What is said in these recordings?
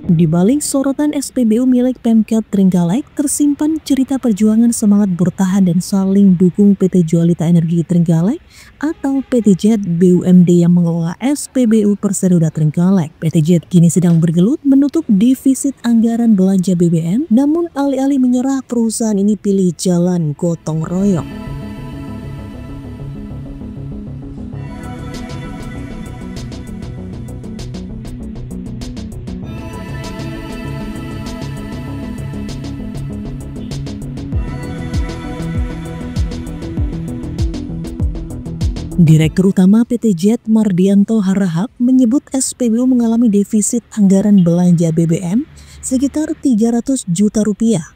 Di balik sorotan SPBU milik Pemkab Trenggalek tersimpan cerita perjuangan semangat bertahan dan saling dukung PT Jualita Energi Trenggalek atau PT Jet BUMD yang mengelola SPBU Perseroda Trenggalek. PT Jet kini sedang bergelut menutup defisit anggaran belanja BBM, namun alih-alih menyerah perusahaan ini pilih jalan gotong royong. Direktur Utama PT Jet Mardianto Harahap menyebut SPBU mengalami defisit anggaran belanja BBM sekitar 300 juta rupiah.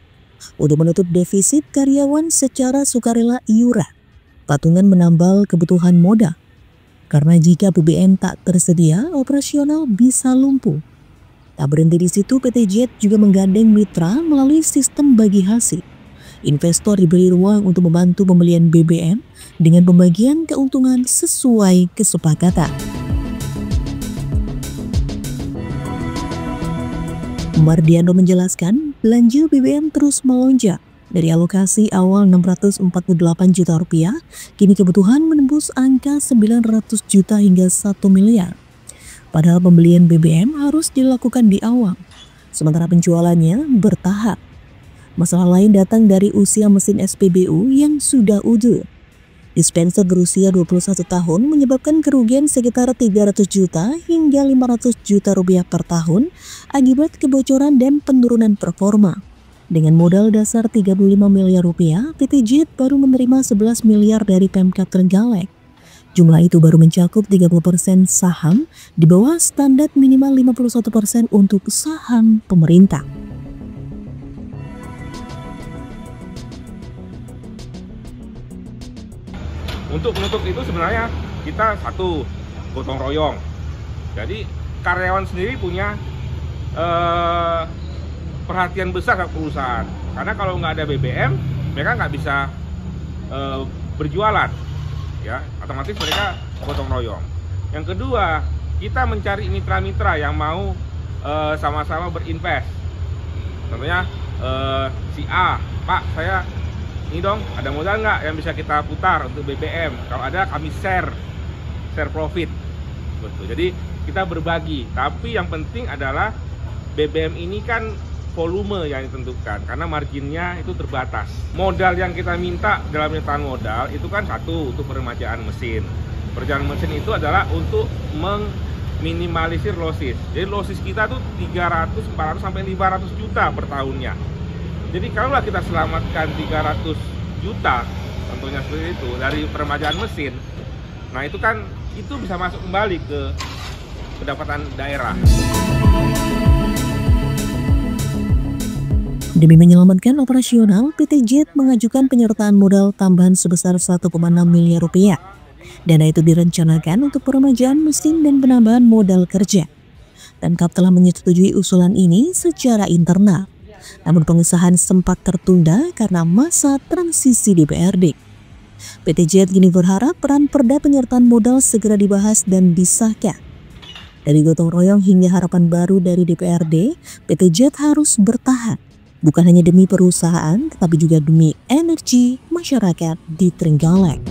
Untuk menutup defisit, karyawan secara sukarela iuran, patungan menambal kebutuhan modal. Karena jika BBM tak tersedia, operasional bisa lumpuh. Tak berhenti di situ, PT Jet juga menggandeng mitra melalui sistem bagi hasil. Investor diberi ruang untuk membantu pembelian BBM dengan pembagian keuntungan sesuai kesepakatan. Mardianto menjelaskan, belanja BBM terus melonjak. Dari alokasi awal 648 juta rupiah, kini kebutuhan menembus angka 900 juta hingga 1 miliar. Padahal pembelian BBM harus dilakukan di awal, sementara penjualannya bertahap. Masalah lain datang dari usia mesin SPBU yang sudah udur. Dispenser berusia 21 tahun menyebabkan kerugian sekitar 300 juta hingga 500 juta rupiah per tahun akibat kebocoran dan penurunan performa. Dengan modal dasar 35 miliar rupiah, PT Jet baru menerima 11 miliar dari Pemkab Trenggalek. Jumlah itu baru mencakup 30% saham di bawah standar minimal 51% untuk saham pemerintah. Untuk menutup itu sebenarnya kita satu, gotong royong. Jadi karyawan sendiri punya perhatian besar ke perusahaan. Karena kalau nggak ada BBM, mereka nggak bisa berjualan. Ya, otomatis mereka gotong royong. Yang kedua, kita mencari mitra-mitra yang mau sama-sama berinvest. Contohnya si A, Pak, saya ini dong, ada modal nggak yang bisa kita putar untuk BBM? Kalau ada, kami share profit. Betul. Jadi kita berbagi. Tapi yang penting adalah BBM ini kan volume yang ditentukan, karena marginnya itu terbatas. Modal yang kita minta dalam penyertaan modal itu kan satu, untuk peremajaan mesin. Peremajaan mesin itu adalah untuk meminimalisir losses. Jadi losses kita tuh 300, 400 sampai 500 juta per tahunnya. Jadi kalaulah kita selamatkan 300 juta, tentunya seperti itu, dari peremajaan mesin, nah itu kan itu bisa masuk kembali ke pendapatan daerah. Demi menyelamatkan operasional, PT Jet mengajukan penyertaan modal tambahan sebesar 1,6 miliar rupiah. Dana itu direncanakan untuk peremajaan mesin dan penambahan modal kerja. Pemkab telah menyetujui usulan ini secara internal. Namun pengesahan sempat tertunda karena masa transisi DPRD. PT Jet kini berharap peran perda penyertaan modal segera dibahas dan disahkan. Dari gotong royong hingga harapan baru dari DPRD, PT Jet harus bertahan. Bukan hanya demi perusahaan, tetapi juga demi energi masyarakat di Trenggalek.